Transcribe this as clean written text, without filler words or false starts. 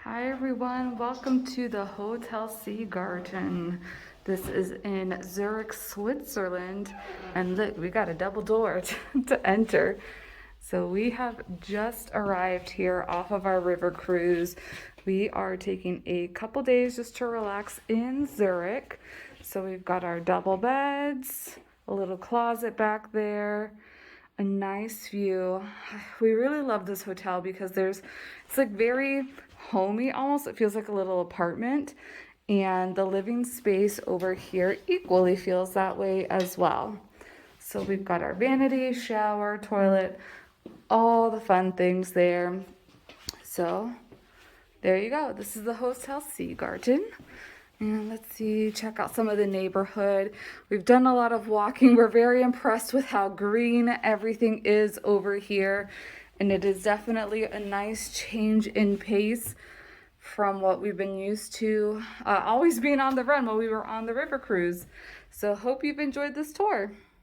Hi everyone, welcome to the Hotel Seegarten. This is in Zurich, Switzerland, and look, we got a double door to enter. So we have just arrived here off of our river cruise. We are taking a couple days just to relax in Zurich. So we've got our double beds, a little closet back there, a nice view. We really love this hotel because it's like very homey almost. It feels like a little apartment, and the living space over here equally feels that way as well. So we've got our vanity, shower, toilet, all the fun things there. So there you go. This is the Hotel Seegarten. And let's see, check out some of the neighborhood. We've done a lot of walking. We're very impressed with how green everything is over here. And it is definitely a nice change in pace from what we've been used to, always being on the run while we were on the river cruise. So hope you've enjoyed this tour.